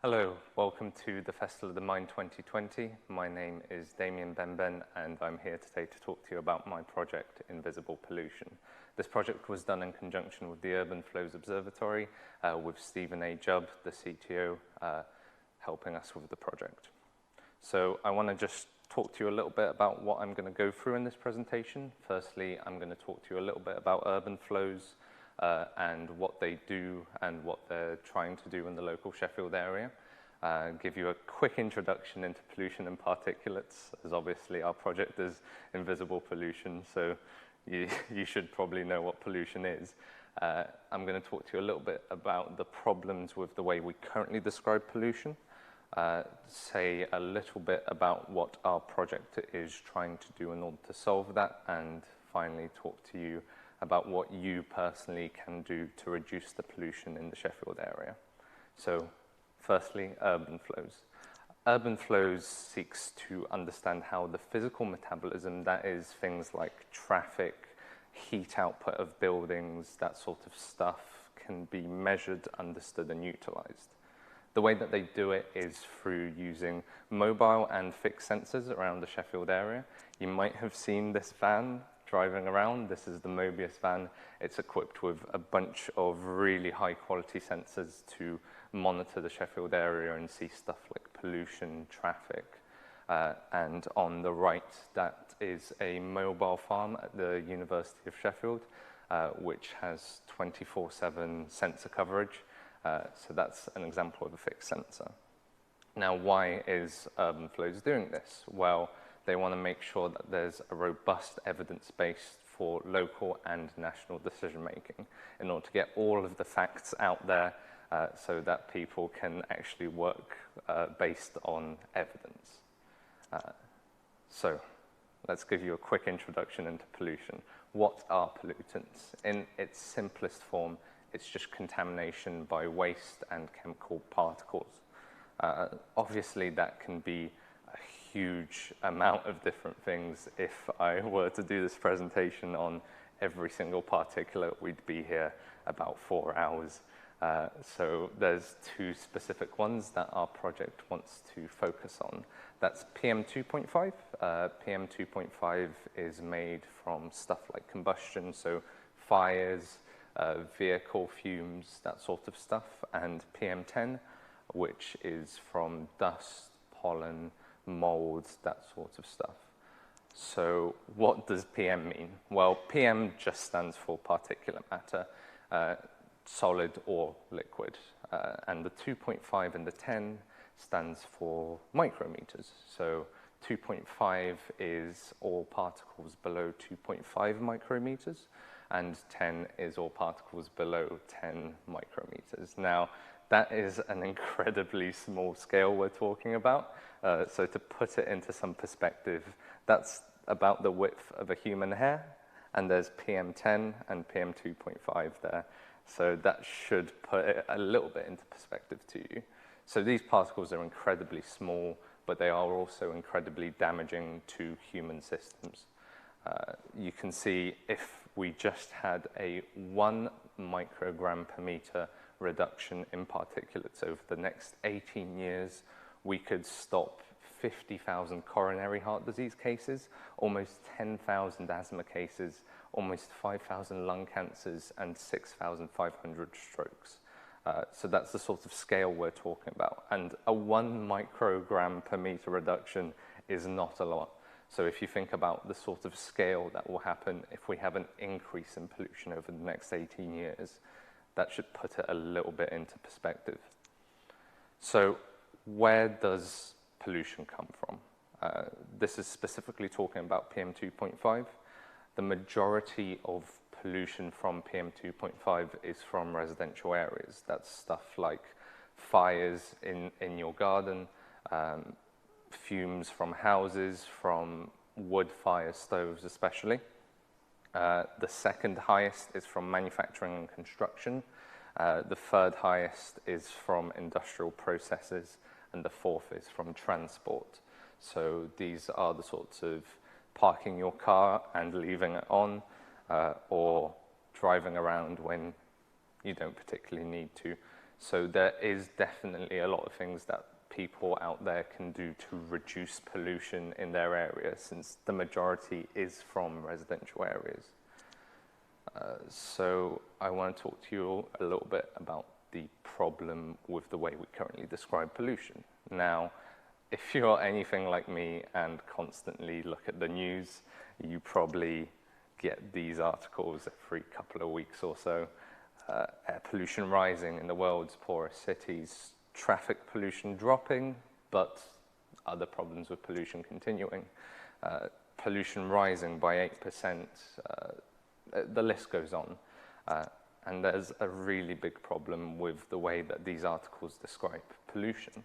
Hello, welcome to the Festival of the Mind 2020. My name is Damien Benben and I'm here today to talk to you about my project, Invisible Pollution. This project was done in conjunction with the Urban Flows Observatory, with Stephen A. Jubb, the CTO, helping us with the project. So I want to just talk to you a little bit about what I'm going to go through in this presentation. Firstly, I'm going to talk to you a little bit about urban flows, and what they do and what they're trying to do in the local Sheffield area. Give you a quick introduction into pollution and particulates, as obviously our project is invisible pollution, so you should probably know what pollution is. I'm going to talk to you a little bit about the problems with the way we currently describe pollution, say a little bit about what our project is trying to do in order to solve that, and finally talk to you about what you personally can do to reduce the pollution in the Sheffield area. So, firstly, urban flows. Urban flows seeks to understand how the physical metabolism, that is things like traffic, heat output of buildings, that sort of stuff, can be measured, understood, and utilized. The way that they do it is through using mobile and fixed sensors around the Sheffield area. You might have seen this van driving around. This is the Mobius van. It's equipped with a bunch of really high quality sensors to monitor the Sheffield area and see stuff like pollution, traffic. And on the right, that is a mobile farm at the University of Sheffield, which has 24/7 sensor coverage. So that's an example of a fixed sensor. Now, why is Urban Flows doing this? Well, they want to make sure that there's a robust evidence base for local and national decision making in order to get all of the facts out there, so that people can actually work based on evidence. So let's give you a quick introduction into pollution. What are pollutants? In its simplest form, it's just contamination by waste and chemical particles. Obviously, that can be a huge amount of different things. If I were to do this presentation on every single particulate, we'd be here about 4 hours. So there's two specific ones that our project wants to focus on. That's PM2.5. PM2.5 is made from stuff like combustion, so fires, vehicle fumes, that sort of stuff, and PM10, which is from dust, pollen, molds, that sort of stuff. So what does PM mean? Well, PM just stands for particulate matter, solid or liquid. And the 2.5 and the 10 stands for micrometers. So 2.5 is all particles below 2.5 micrometers, and 10 is all particles below 10 micrometers. Now, that is an incredibly small scale we're talking about. So to put it into some perspective, that's about the width of a human hair, and there's PM10 and PM2.5 there. So that should put it a little bit into perspective to you. So these particles are incredibly small, but they are also incredibly damaging to human systems. You can see if we just had a 1 microgram per meter reduction in particulates over the next 18 years, we could stop 50,000 coronary heart disease cases, almost 10,000 asthma cases, almost 5,000 lung cancers, and 6,500 strokes. So that's the sort of scale we're talking about. And a 1 microgram per meter reduction is not a lot. So if you think about the sort of scale that will happen if we have an increase in pollution over the next 18 years, that should put it a little bit into perspective. So where does pollution come from? This is specifically talking about PM2.5. The majority of pollution from PM2.5 is from residential areas. That's stuff like fires in your garden, fumes from houses, from wood fire stoves especially. The second highest is from manufacturing and construction. The third highest is from industrial processes, and the fourth is from transport. So these are the sorts of parking your car and leaving it on, or driving around when you don't particularly need to. So there is definitely a lot of things that people out there can do to reduce pollution in their area, since the majority is from residential areas. So I want to talk to you a little bit about the problem with the way we currently describe pollution. Now, if you're anything like me and constantly look at the news, you probably get these articles every couple of weeks or so. Air pollution rising in the world's poorest cities, traffic pollution dropping, but other problems with pollution continuing. Pollution rising by 8%, the list goes on. And there's a really big problem with the way that these articles describe pollution.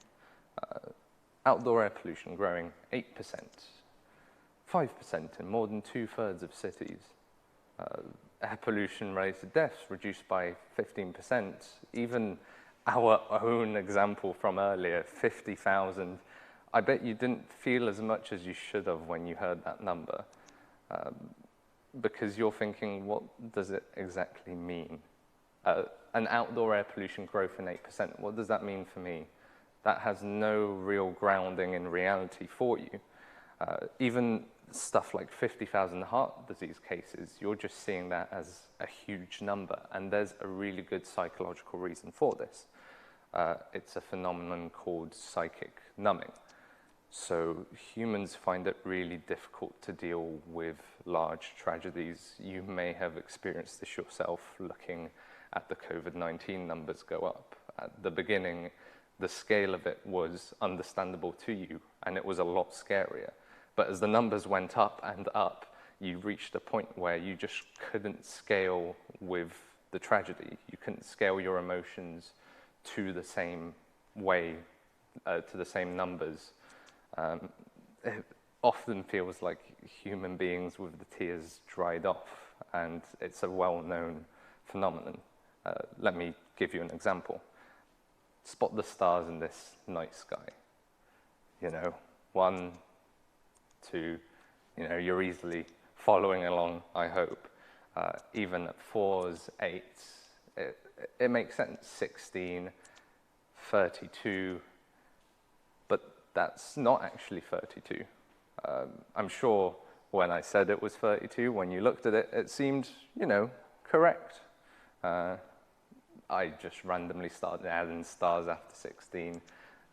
Outdoor air pollution growing 8%, 5% in more than 2/3 of cities. Air pollution-related deaths reduced by 15%. Even our own example from earlier, 50,000. I bet you didn't feel as much as you should have when you heard that number, because you're thinking, what does it exactly mean? An outdoor air pollution growth in 8%, what does that mean for me? That has no real grounding in reality for you. Even stuff like 50,000 heart disease cases, you're just seeing that as a huge number, and there's a really good psychological reason for this. It's a phenomenon called psychic numbing. So humans find it really difficult to deal with large tragedies. You may have experienced this yourself looking at the COVID-19 numbers go up. At the beginning, the scale of it was understandable to you, and it was a lot scarier. But as the numbers went up and up, you reached a point where you just couldn't scale with the tragedy. You couldn't scale your emotions to the same way, to the same numbers. It often feels like human beings with the tears dried off, and it's a well-known phenomenon. Let me give you an example. Spot the stars in this night sky. You know, 1, 2, you're easily following along, I hope. Even at 4s, 8s, it makes sense. 16, 32, but that's not actually 32. I'm sure when I said it was 32, when you looked at it, it seemed, correct. I just randomly started adding stars after 16.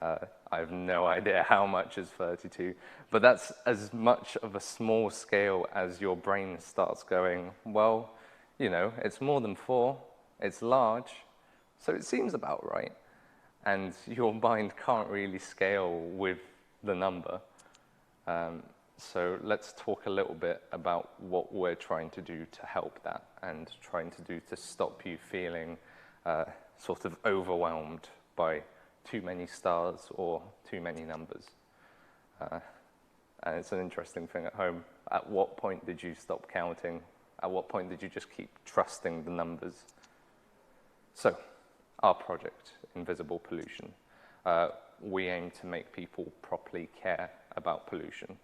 I have no idea how much is 32, but that's as much of a small scale as your brain starts going, well, it's more than 4, it's large, so it seems about right. And your mind can't really scale with the number. So let's talk a little bit about what we're trying to do to help that, and trying to do to stop you feeling sort of overwhelmed by too many stars or too many numbers. And it's an interesting thing at home. At what point did you stop counting? At what point did you just keep trusting the numbers? So, our project, Invisible Pollution, we aim to make people properly care about pollution,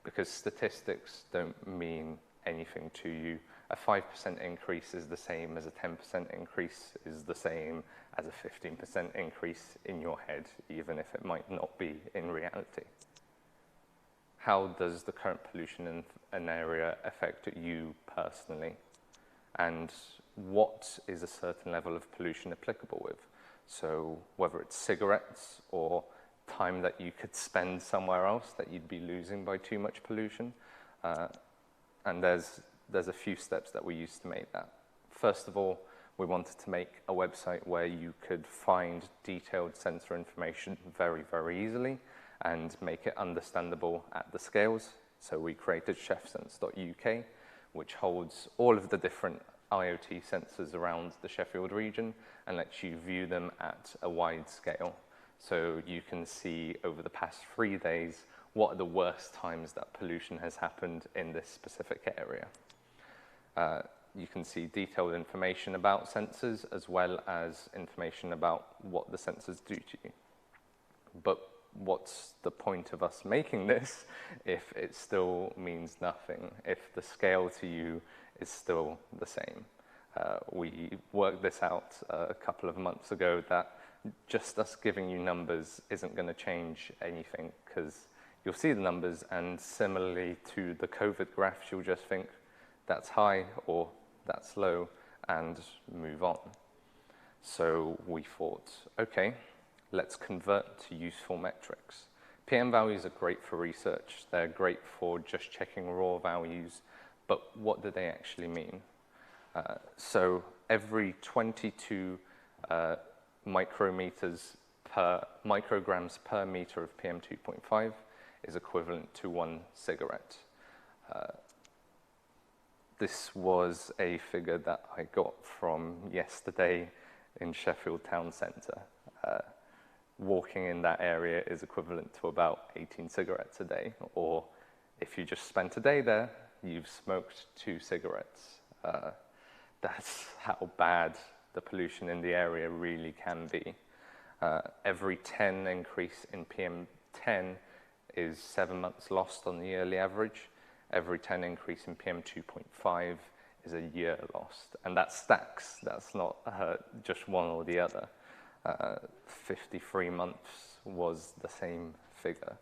because statistics don't mean anything to you. A 5% increase is the same as a 10% increase is the same as a 15% increase in your head, even if it might not be in reality. How does the current pollution in an area affect you personally? And what is a certain level of pollution applicable with? So whether it's cigarettes or time that you could spend somewhere else that you'd be losing by too much pollution. And there's a few steps that we used to make that. First of all, we wanted to make a website where you could find detailed sensor information very, very easily and make it understandable at the scales. So we created chefsense.uk, which holds all of the different IoT sensors around the Sheffield region and lets you view them at a wide scale. So you can see over the past 3 days what are the worst times that pollution has happened in this specific area. You can see detailed information about sensors as well as information about what the sensors do to you. But what's the point of us making this if it still means nothing, if the scale to you is still the same? We worked this out a couple of months ago that just us giving you numbers isn't going to change anything, because you'll see the numbers, and similarly to the COVID graphs, you'll just think that's high or that's low and move on. So we thought, okay, let's convert to useful metrics. PM values are great for research. They're great for just checking raw values, but what do they actually mean? So every 22 micrograms per meter of PM 2.5 is equivalent to 1 cigarette. This was a figure that I got from yesterday in Sheffield Town Centre. Walking in that area is equivalent to about 18 cigarettes a day, or if you just spent a day there, you've smoked 2 cigarettes. That's how bad the pollution in the area really can be. Every 10 increase in PM10 is 7 months lost on the yearly average. Every 10 increase in PM 2.5 is a year lost. And that stacks. That's not just one or the other. 53 months was the same figure,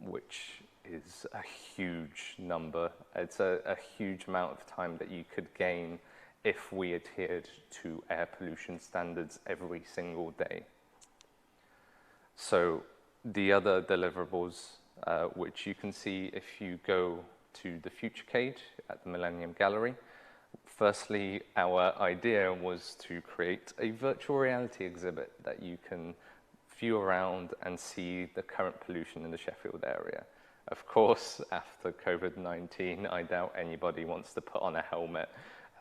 which is a huge number. It's a huge amount of time that you could gain if we adhered to air pollution standards every single day. So the other deliverables, which you can see if you go to the Futurecade at the Millennium Gallery. Firstly, our idea was to create a virtual reality exhibit that you can view around and see the current pollution in the Sheffield area. Of course, after COVID-19, I doubt anybody wants to put on a helmet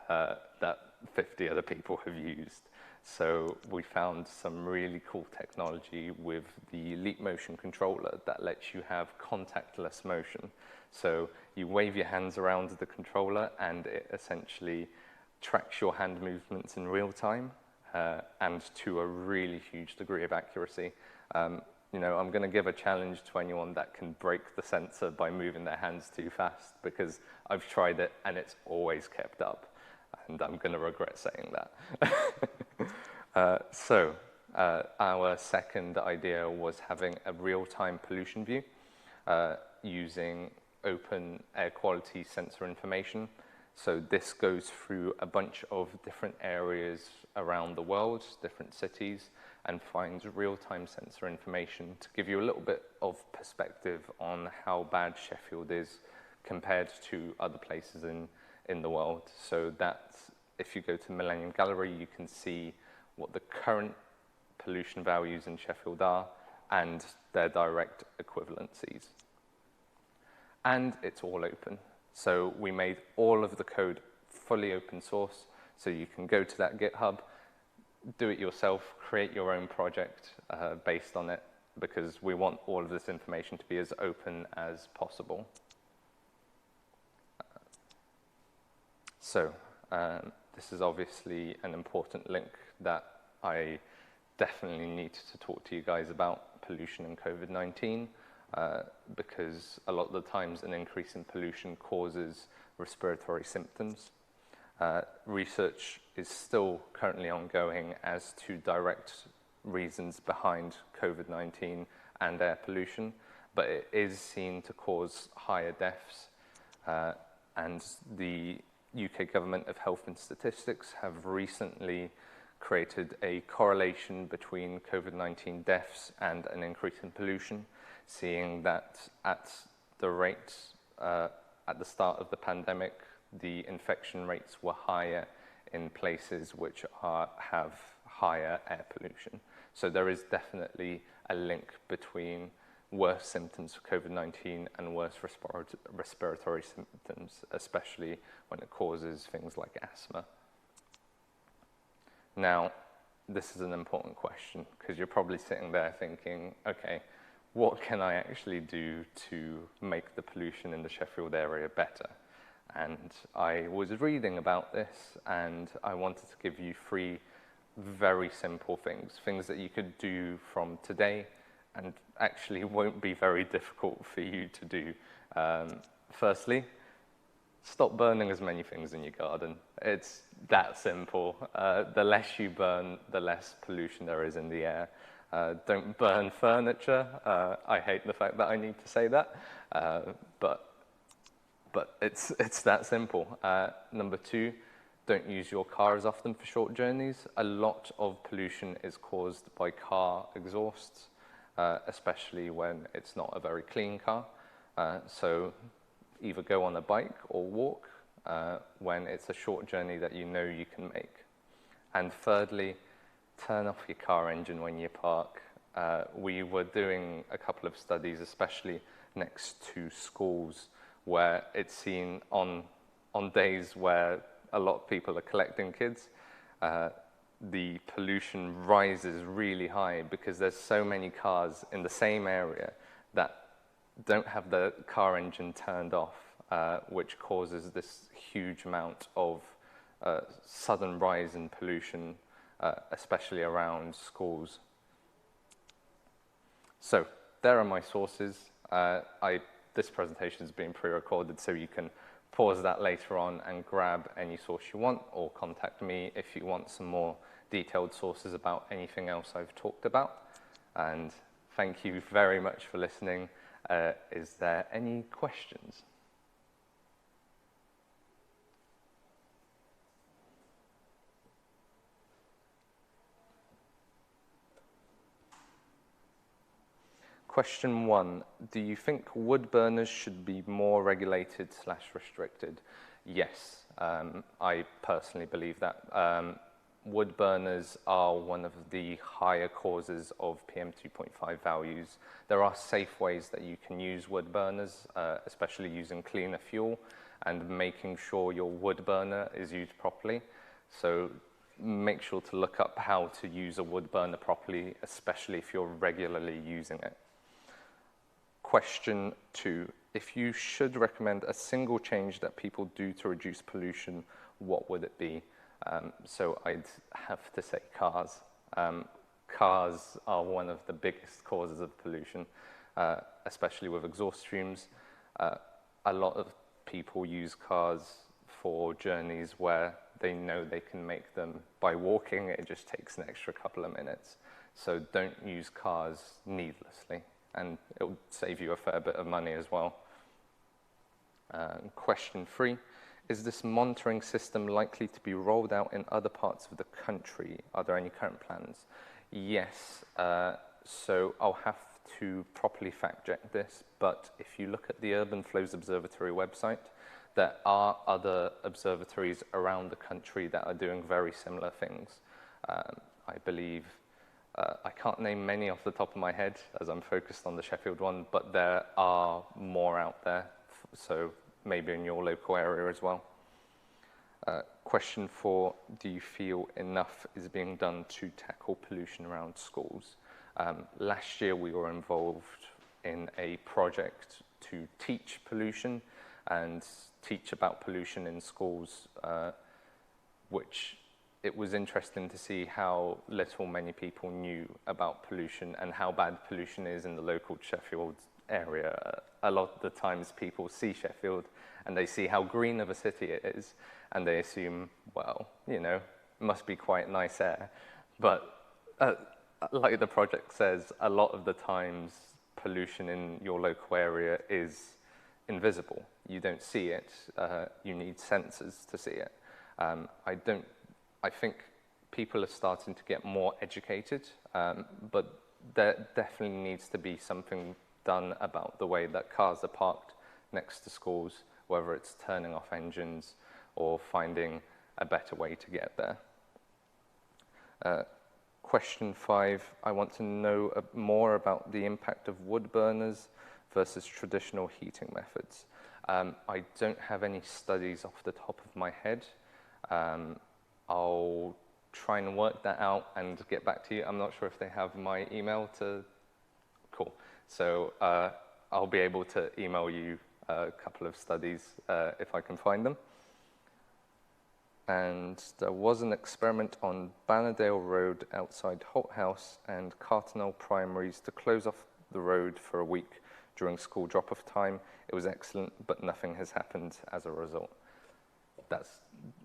that 50 other people have used. So we found some really cool technology with the Leap Motion controller that lets you have contactless motion. So you wave your hands around the controller and it essentially tracks your hand movements in real time and to a really huge degree of accuracy. You know, I'm going to give a challenge to anyone that can break the sensor by moving their hands too fast, because I've tried it and it's always kept up. And I'm going to regret saying that. Our second idea was having a real-time pollution view using open air quality sensor information. So this goes through a bunch of different areas around the world, different cities, and finds real-time sensor information to give you a little bit of perspective on how bad Sheffield is compared to other places in the world. So that if you go to Millennium Gallery, you can see what the current pollution values in Sheffield are and their direct equivalencies. And it's all open. So we made all of the code fully open source, so you can go to that GitHub, do it yourself, create your own project based on it, because we want all of this information to be as open as possible. This is obviously an important link that I definitely need to talk to you guys about, pollution and COVID-19, because a lot of the times an increase in pollution causes respiratory symptoms. Research is still currently ongoing as to direct reasons behind COVID-19 and air pollution, but it is seen to cause higher deaths, and the UK Government of Health and Statistics have recently created a correlation between COVID-19 deaths and an increase in pollution, seeing that at the rate at the start of the pandemic, the infection rates were higher in places which have higher air pollution. So there is definitely a link between worse symptoms for COVID-19 and worse respiratory symptoms, especially when it causes things like asthma. Now, this is an important question, because you're probably sitting there thinking, okay, what can I actually do to make the pollution in the Sheffield area better? And I was reading about this, and I wanted to give you 3 very simple things that you could do from today and actually won't be very difficult for you to do. Firstly, Stop burning as many things in your garden. It's that simple. The less you burn, the less pollution there is in the air. Don't burn furniture. I hate the fact that I need to say that, but it's that simple. Number two, don't use your car as often for short journeys. A lot of pollution is caused by car exhausts, especially when it's not a very clean car. So either go on a bike or walk when it's a short journey that you know you can make. And thirdly, turn off your car engine when you park. We were doing a couple of studies, especially next to schools, where it's seen on days where a lot of people are collecting kids, the pollution rises really high because there's so many cars in the same area that don't have the car engine turned off, which causes this huge amount of sudden rise in pollution, especially around schools. So there are my sources. This presentation is being pre-recorded, so you can pause that later on and grab any source you want, or contact me if you want some more detailed sources about anything else I've talked about. And thank you very much for listening. Is there any questions? Question 1, do you think wood burners should be more regulated / restricted? Yes, I personally believe that. Wood burners are one of the higher causes of PM 2.5 values. There are safe ways that you can use wood burners, especially using cleaner fuel and making sure your wood burner is used properly. So make sure to look up how to use a wood burner properly, especially if you're regularly using it. Question 2, if you should recommend a single change that people do to reduce pollution, what would it be? So I'd have to say cars. Cars are one of the biggest causes of pollution, especially with exhaust fumes. A lot of people use cars for journeys where they know they can make them by walking. It just takes an extra couple of minutes. So don't use cars needlessly, and it will save you a fair bit of money as well. Question 3. Is this monitoring system likely to be rolled out in other parts of the country? Are there any current plans? Yes, so I'll have to properly fact check this, but if you look at the Urban Flows Observatory website, there are other observatories around the country that are doing very similar things. I believe, I can't name many off the top of my head as I'm focused on the Sheffield one, but there are more out there, so maybe in your local area as well. Question 4, do you feel enough is being done to tackle pollution around schools? Last year we were involved in a project to teach pollution and teach about pollution in schools, which it was interesting to see how little many people knew about pollution and how bad pollution is in the local Sheffield area. A lot of the times people see Sheffield and they see how green of a city it is and they assume, well, you know, it must be quite nice air. But like the project says, a lot of the times pollution in your local area is invisible. You don't see it. You need sensors to see it. I think people are starting to get more educated, but there definitely needs to be something done about the way that cars are parked next to schools, whether it's turning off engines or finding a better way to get there. Question 5, I want to know more about the impact of wood burners versus traditional heating methods. I don't have any studies off the top of my head. I'll try and work that out and get back to you. I'm not sure if they have my email to... Cool. So I'll be able to email you a couple of studies if I can find them. And there was an experiment on Bannerdale Road outside Holt House and Cartnell Primaries to close off the road for a week during school drop-off time. It was excellent, but nothing has happened as a result. that's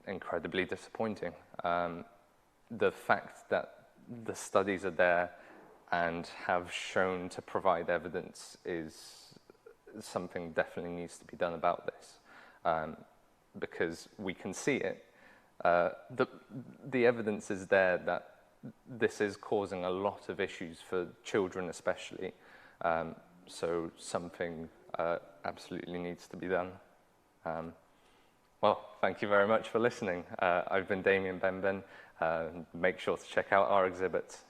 incredibly disappointing. The fact that the studies are there and have shown to provide evidence is something definitely needs to be done about this, because we can see it. The evidence is there that this is causing a lot of issues for children especially, so something absolutely needs to be done. Well, thank you very much for listening. I've been Damien Benben. Make sure to check out our exhibits.